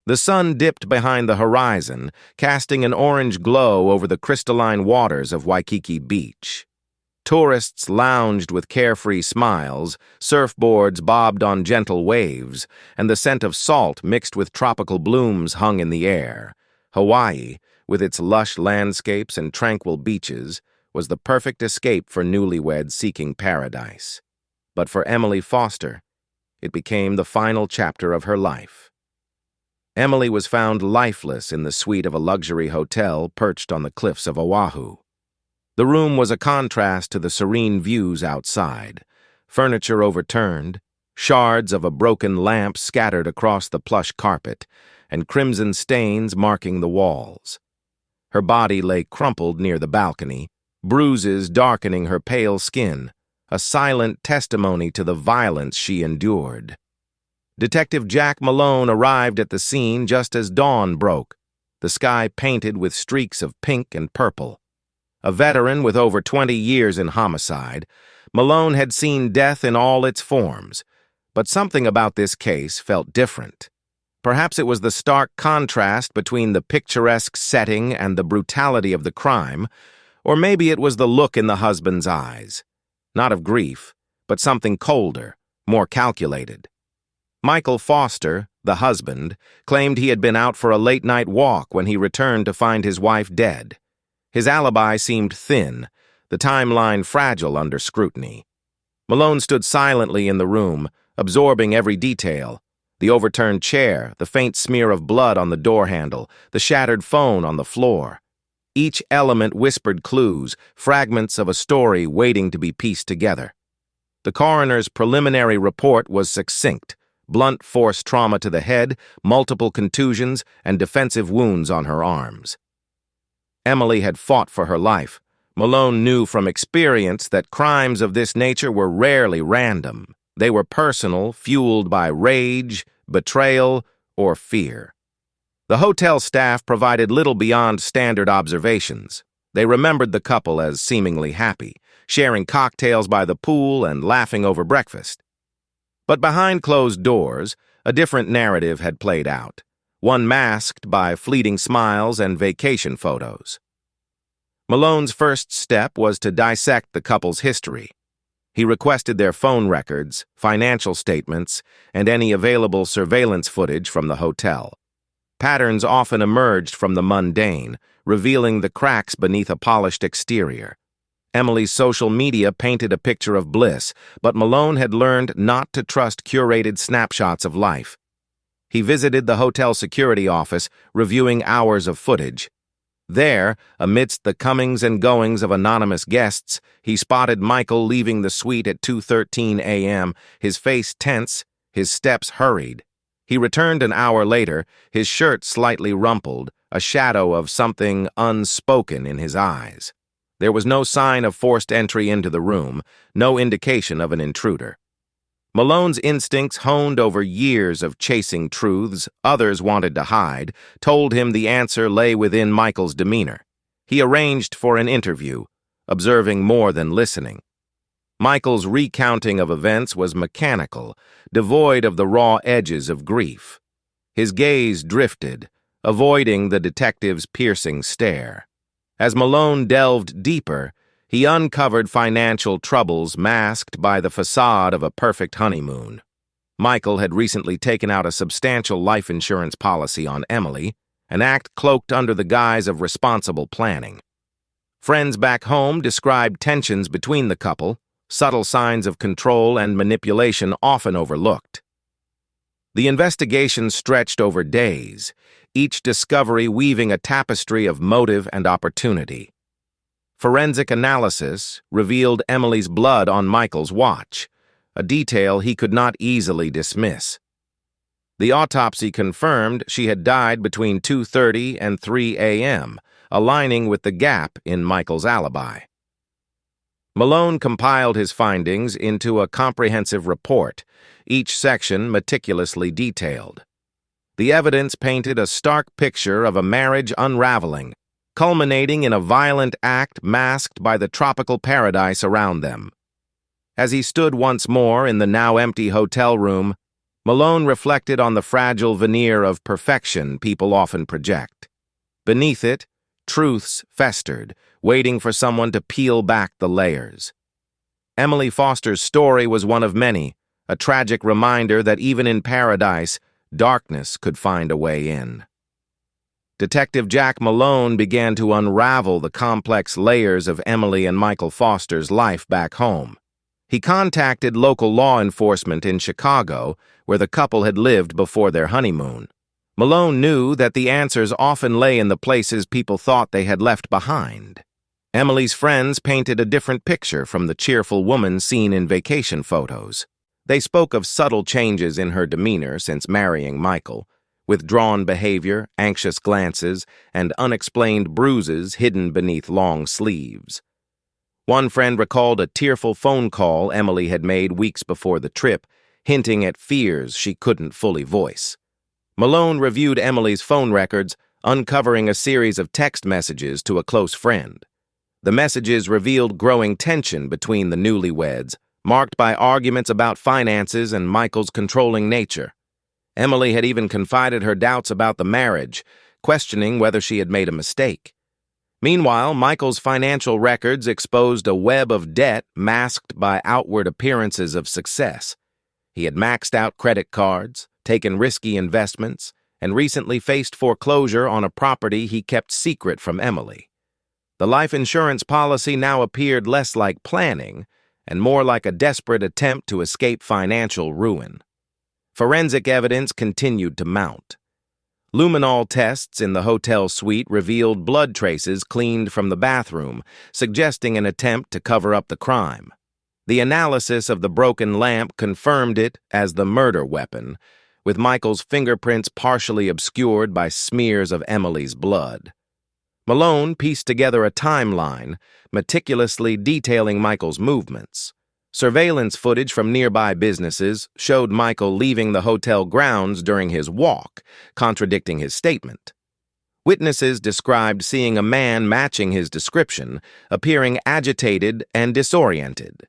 The sun dipped behind the horizon, casting an orange glow over the crystalline waters of Waikiki Beach. Tourists lounged with carefree smiles, surfboards bobbed on gentle waves, and the scent of salt mixed with tropical blooms hung in the air. Hawaii, with its lush landscapes and tranquil beaches, was the perfect escape for newlyweds seeking paradise. But for Emily Foster, it became the final chapter of her life. Emily was found lifeless in the suite of a luxury hotel perched on the cliffs of Oahu. The room was a contrast to the serene views outside, furniture overturned, shards of a broken lamp scattered across the plush carpet, and crimson stains marking the walls. Her body lay crumpled near the balcony, bruises darkening her pale skin, a silent testimony to the violence she endured. Detective Jack Malone arrived at the scene just as dawn broke, the sky painted with streaks of pink and purple. A veteran with over 20 years in homicide, Malone had seen death in all its forms, but something about this case felt different. Perhaps it was the stark contrast between the picturesque setting and the brutality of the crime, or maybe it was the look in the husband's eyes. Not of grief, but something colder, more calculated. Michael Foster, the husband, claimed he had been out for a late-night walk when he returned to find his wife dead. His alibi seemed thin, the timeline fragile under scrutiny. Malone stood silently in the room, absorbing every detail: the overturned chair, the faint smear of blood on the door handle, the shattered phone on the floor. Each element whispered clues, fragments of a story waiting to be pieced together. The coroner's preliminary report was succinct: blunt force trauma to the head, multiple contusions, and defensive wounds on her arms. Emily had fought for her life. Malone knew from experience that crimes of this nature were rarely random. They were personal, fueled by rage, betrayal, or fear. The hotel staff provided little beyond standard observations. They remembered the couple as seemingly happy, sharing cocktails by the pool and laughing over breakfast. But behind closed doors, a different narrative had played out, one masked by fleeting smiles and vacation photos. Malone's first step was to dissect the couple's history. He requested their phone records, financial statements, and any available surveillance footage from the hotel. Patterns often emerged from the mundane, revealing the cracks beneath a polished exterior. Emily's social media painted a picture of bliss, but Malone had learned not to trust curated snapshots of life. He visited the hotel security office, reviewing hours of footage. There, amidst the comings and goings of anonymous guests, he spotted Michael leaving the suite at 2:13 a.m., his face tense, his steps hurried. He returned an hour later, his shirt slightly rumpled, a shadow of something unspoken in his eyes. There was no sign of forced entry into the room, no indication of an intruder. Malone's instincts, honed over years of chasing truths others wanted to hide, told him the answer lay within Michael's demeanor. He arranged for an interview, observing more than listening. Michael's recounting of events was mechanical, devoid of the raw edges of grief. His gaze drifted, avoiding the detective's piercing stare. As Malone delved deeper, he uncovered financial troubles masked by the facade of a perfect honeymoon. Michael had recently taken out a substantial life insurance policy on Emily, an act cloaked under the guise of responsible planning. Friends back home described tensions between the couple, subtle signs of control and manipulation often overlooked. The investigation stretched over days, each discovery weaving a tapestry of motive and opportunity. Forensic analysis revealed Emily's blood on Michael's watch, a detail he could not easily dismiss. The autopsy confirmed she had died between 2:30 and 3 a.m., aligning with the gap in Michael's alibi. Malone compiled his findings into a comprehensive report, each section meticulously detailed. The evidence painted a stark picture of a marriage unraveling, culminating in a violent act masked by the tropical paradise around them. As he stood once more in the now-empty hotel room, Malone reflected on the fragile veneer of perfection people often project. Beneath it, truths festered, waiting for someone to peel back the layers. Emily Foster's story was one of many, a tragic reminder that even in paradise, darkness could find a way in. Detective Jack Malone began to unravel the complex layers of Emily and Michael Foster's life back home. He contacted local law enforcement in Chicago, where the couple had lived before their honeymoon. Malone knew that the answers often lay in the places people thought they had left behind. Emily's friends painted a different picture from the cheerful woman seen in vacation photos. They spoke of subtle changes in her demeanor since marrying Michael, withdrawn behavior, anxious glances, and unexplained bruises hidden beneath long sleeves. One friend recalled a tearful phone call Emily had made weeks before the trip, hinting at fears she couldn't fully voice. Malone reviewed Emily's phone records, uncovering a series of text messages to a close friend. The messages revealed growing tension between the newlyweds, marked by arguments about finances and Michael's controlling nature. Emily had even confided her doubts about the marriage, questioning whether she had made a mistake. Meanwhile, Michael's financial records exposed a web of debt masked by outward appearances of success. He had maxed out credit cards, taken risky investments, and recently faced foreclosure on a property he kept secret from Emily. The life insurance policy now appeared less like planning and more like a desperate attempt to escape financial ruin. Forensic evidence continued to mount. Luminol tests in the hotel suite revealed blood traces cleaned from the bathroom, suggesting an attempt to cover up the crime. The analysis of the broken lamp confirmed it as the murder weapon, with Michael's fingerprints partially obscured by smears of Emily's blood. Malone pieced together a timeline, meticulously detailing Michael's movements. Surveillance footage from nearby businesses showed Michael leaving the hotel grounds during his walk, contradicting his statement. Witnesses described seeing a man matching his description, appearing agitated and disoriented.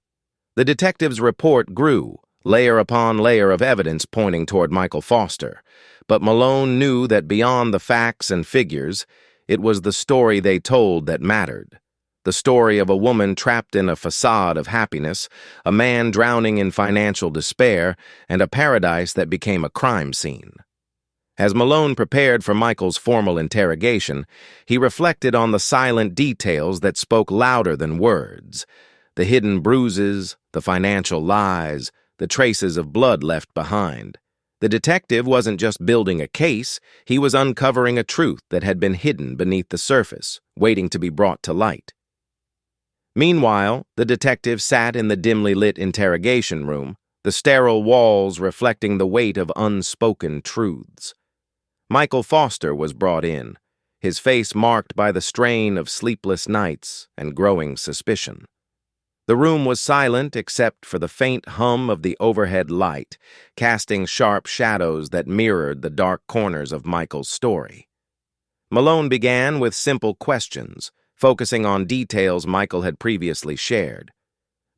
The detective's report grew, layer upon layer of evidence pointing toward Michael Foster, but Malone knew that beyond the facts and figures, it was the story they told that mattered. The story of a woman trapped in a facade of happiness, a man drowning in financial despair, and a paradise that became a crime scene. As Malone prepared for Michael's formal interrogation, he reflected on the silent details that spoke louder than words. The hidden bruises, the financial lies, the traces of blood left behind. The detective wasn't just building a case, he was uncovering a truth that had been hidden beneath the surface, waiting to be brought to light. Meanwhile, the detective sat in the dimly lit interrogation room, the sterile walls reflecting the weight of unspoken truths. Michael Foster was brought in, his face marked by the strain of sleepless nights and growing suspicion. The room was silent except for the faint hum of the overhead light, casting sharp shadows that mirrored the dark corners of Michael's story. Malone began with simple questions, focusing on details Michael had previously shared.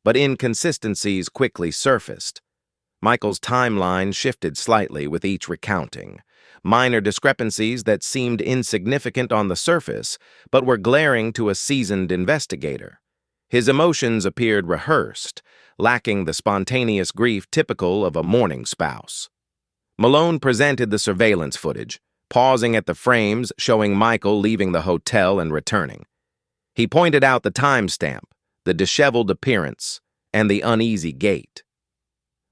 But inconsistencies quickly surfaced. Michael's timeline shifted slightly with each recounting, minor discrepancies that seemed insignificant on the surface but were glaring to a seasoned investigator. His emotions appeared rehearsed, lacking the spontaneous grief typical of a mourning spouse. Malone presented the surveillance footage, pausing at the frames showing Michael leaving the hotel and returning. He pointed out the timestamp, the disheveled appearance, and the uneasy gait.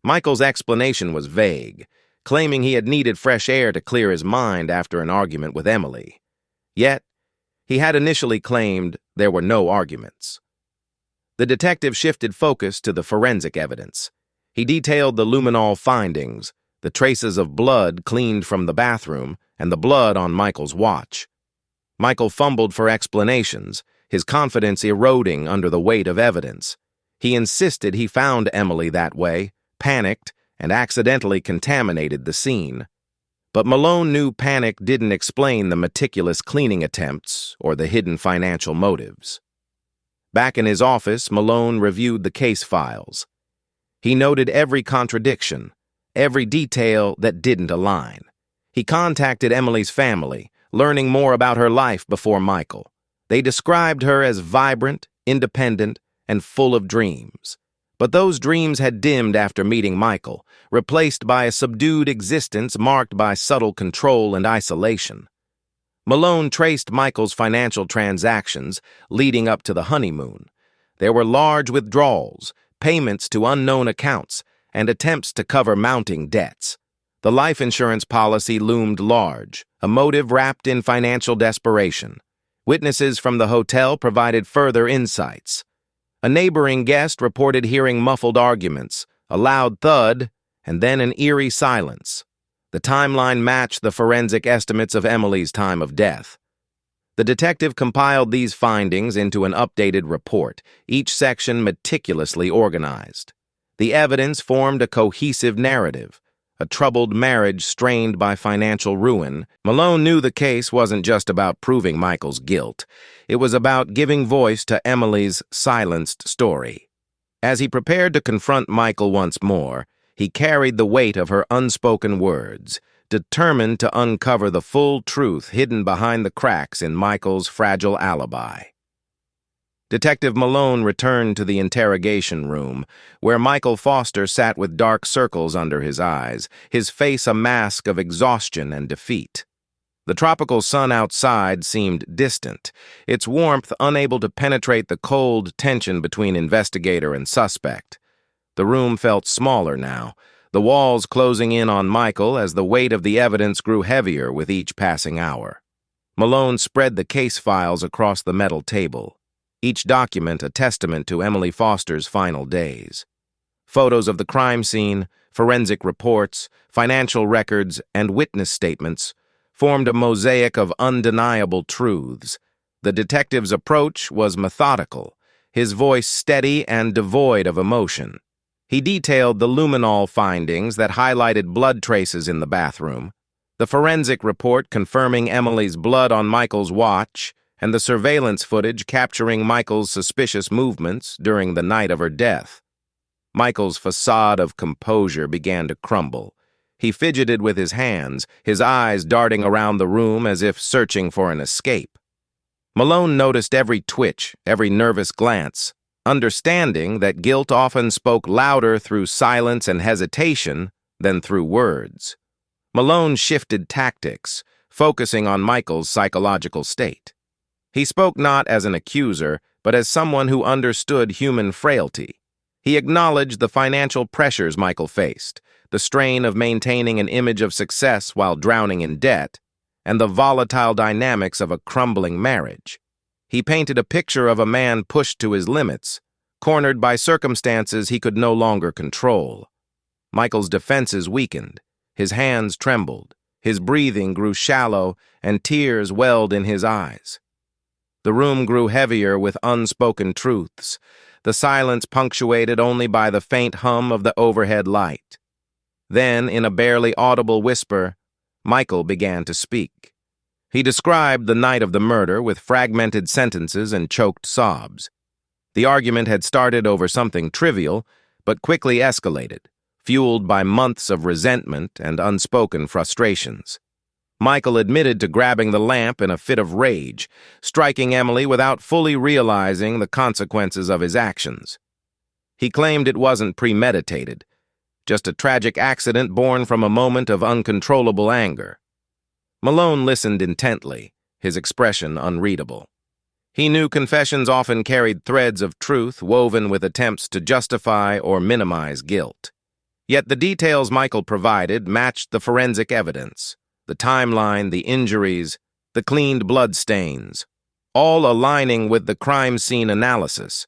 Michael's explanation was vague, claiming he had needed fresh air to clear his mind after an argument with Emily. Yet, he had initially claimed there were no arguments. The detective shifted focus to the forensic evidence. He detailed the luminol findings, the traces of blood cleaned from the bathroom, and the blood on Michael's watch. Michael fumbled for explanations, his confidence eroding under the weight of evidence. He insisted he found Emily that way, panicked, and accidentally contaminated the scene. But Malone knew panic didn't explain the meticulous cleaning attempts or the hidden financial motives. Back in his office, Malone reviewed the case files. He noted every contradiction, every detail that didn't align. He contacted Emily's family, learning more about her life before Michael. They described her as vibrant, independent, and full of dreams. But those dreams had dimmed after meeting Michael, replaced by a subdued existence marked by subtle control and isolation. Malone traced Michael's financial transactions leading up to the honeymoon. There were large withdrawals, payments to unknown accounts, and attempts to cover mounting debts. The life insurance policy loomed large, a motive wrapped in financial desperation. Witnesses from the hotel provided further insights. A neighboring guest reported hearing muffled arguments, a loud thud, and then an eerie silence. The timeline matched the forensic estimates of Emily's time of death. The detective compiled these findings into an updated report, each section meticulously organized. The evidence formed a cohesive narrative. A troubled marriage strained by financial ruin, Malone knew the case wasn't just about proving Michael's guilt. It was about giving voice to Emily's silenced story. As he prepared to confront Michael once more, he carried the weight of her unspoken words, determined to uncover the full truth hidden behind the cracks in Michael's fragile alibi. Detective Malone returned to the interrogation room, where Michael Foster sat with dark circles under his eyes, his face a mask of exhaustion and defeat. The tropical sun outside seemed distant, its warmth unable to penetrate the cold tension between investigator and suspect. The room felt smaller now, the walls closing in on Michael as the weight of the evidence grew heavier with each passing hour. Malone spread the case files across the metal table, each document a testament to Emily Foster's final days. Photos of the crime scene, forensic reports, financial records, and witness statements formed a mosaic of undeniable truths. The detective's approach was methodical, his voice steady and devoid of emotion. He detailed the luminol findings that highlighted blood traces in the bathroom, the forensic report confirming Emily's blood on Michael's watch, and the surveillance footage capturing Michael's suspicious movements during the night of her death. Michael's facade of composure began to crumble. He fidgeted with his hands, his eyes darting around the room as if searching for an escape. Malone noticed every twitch, every nervous glance, understanding that guilt often spoke louder through silence and hesitation than through words. Malone shifted tactics, focusing on Michael's psychological state. He spoke not as an accuser, but as someone who understood human frailty. He acknowledged the financial pressures Michael faced, the strain of maintaining an image of success while drowning in debt, and the volatile dynamics of a crumbling marriage. He painted a picture of a man pushed to his limits, cornered by circumstances he could no longer control. Michael's defenses weakened, his hands trembled, his breathing grew shallow, and tears welled in his eyes. The room grew heavier with unspoken truths, the silence punctuated only by the faint hum of the overhead light. Then, in a barely audible whisper, Michael began to speak. He described the night of the murder with fragmented sentences and choked sobs. The argument had started over something trivial, but quickly escalated, fueled by months of resentment and unspoken frustrations. Michael admitted to grabbing the lamp in a fit of rage, striking Emily without fully realizing the consequences of his actions. He claimed it wasn't premeditated, just a tragic accident born from a moment of uncontrollable anger. Malone listened intently, his expression unreadable. He knew confessions often carried threads of truth woven with attempts to justify or minimize guilt. Yet the details Michael provided matched the forensic evidence. The timeline, the injuries, the cleaned bloodstains, all aligning with the crime scene analysis.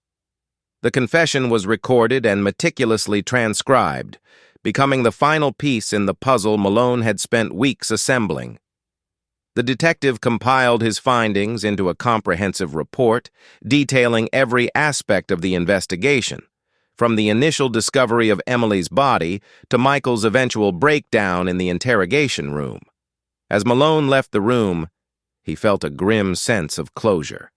The confession was recorded and meticulously transcribed, becoming the final piece in the puzzle Malone had spent weeks assembling. The detective compiled his findings into a comprehensive report, detailing every aspect of the investigation, from the initial discovery of Emily's body to Michael's eventual breakdown in the interrogation room. As Malone left the room, he felt a grim sense of closure.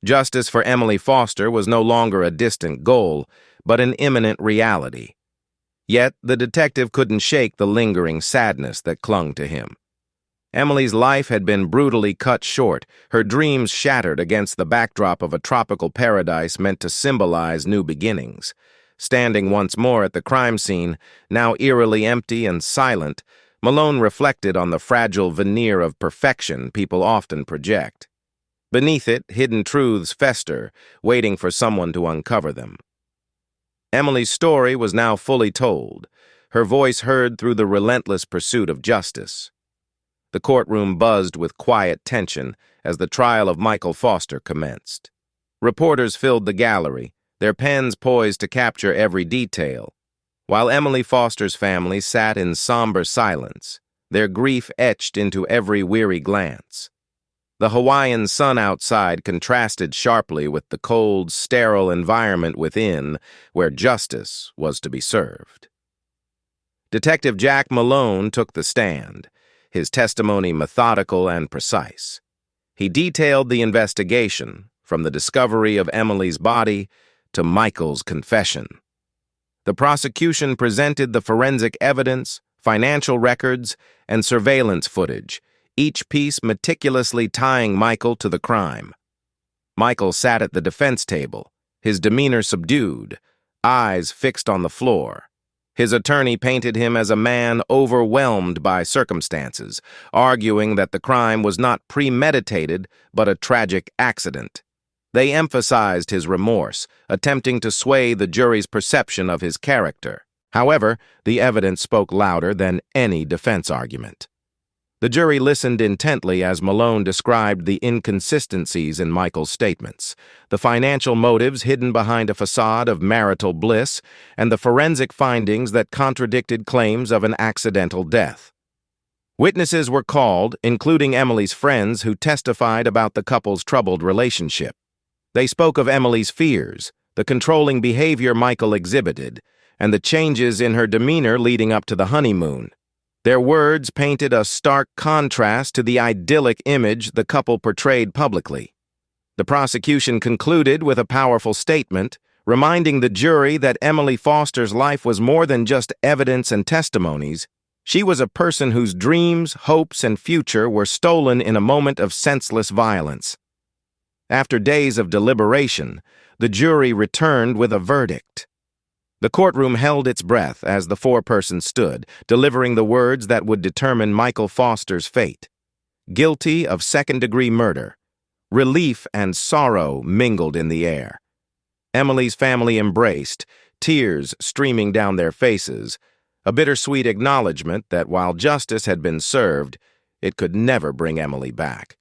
Justice for Emily Foster was no longer a distant goal, but an imminent reality. Yet the detective couldn't shake the lingering sadness that clung to him. Emily's life had been brutally cut short, her dreams shattered against the backdrop of a tropical paradise meant to symbolize new beginnings. Standing once more at the crime scene, now eerily empty and silent, Malone reflected on the fragile veneer of perfection people often project. Beneath it, hidden truths fester, waiting for someone to uncover them. Emily's story was now fully told, her voice heard through the relentless pursuit of justice. The courtroom buzzed with quiet tension as the trial of Michael Foster commenced. Reporters filled the gallery, their pens poised to capture every detail, while Emily Foster's family sat in somber silence, their grief etched into every weary glance. The Hawaiian sun outside contrasted sharply with the cold, sterile environment within, where justice was to be served. Detective Jack Malone took the stand, his testimony methodical and precise. He detailed the investigation, from the discovery of Emily's body to Michael's confession. The prosecution presented the forensic evidence, financial records, and surveillance footage, each piece meticulously tying Michael to the crime. Michael sat at the defense table, his demeanor subdued, eyes fixed on the floor. His attorney painted him as a man overwhelmed by circumstances, arguing that the crime was not premeditated but a tragic accident. They emphasized his remorse, attempting to sway the jury's perception of his character. However, the evidence spoke louder than any defense argument. The jury listened intently as Malone described the inconsistencies in Michael's statements, the financial motives hidden behind a facade of marital bliss, and the forensic findings that contradicted claims of an accidental death. Witnesses were called, including Emily's friends who testified about the couple's troubled relationship. They spoke of Emily's fears, the controlling behavior Michael exhibited, and the changes in her demeanor leading up to the honeymoon. Their words painted a stark contrast to the idyllic image the couple portrayed publicly. The prosecution concluded with a powerful statement, reminding the jury that Emily Foster's life was more than just evidence and testimonies. She was a person whose dreams, hopes, and future were stolen in a moment of senseless violence. After days of deliberation, the jury returned with a verdict. The courtroom held its breath as the foreperson stood, delivering the words that would determine Michael Foster's fate. Guilty of second-degree murder. Relief and sorrow mingled in the air. Emily's family embraced, tears streaming down their faces, a bittersweet acknowledgement that while justice had been served, it could never bring Emily back.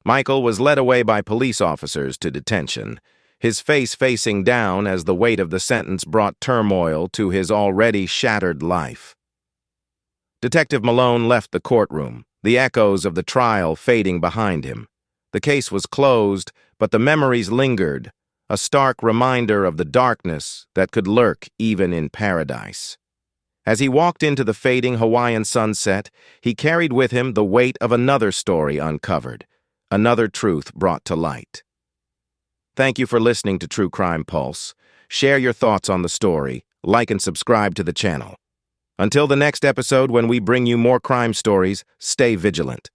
Michael was led away by police officers to detention, his face facing down as the weight of the sentence brought turmoil to his already shattered life. Detective Malone left the courtroom, the echoes of the trial fading behind him. The case was closed, but the memories lingered, a stark reminder of the darkness that could lurk even in paradise. As he walked into the fading Hawaiian sunset, he carried with him the weight of another story uncovered, another truth brought to light. Thank you for listening to True Crime Pulse. Share your thoughts on the story, like and subscribe to the channel. Until the next episode when we bring you more crime stories, stay vigilant.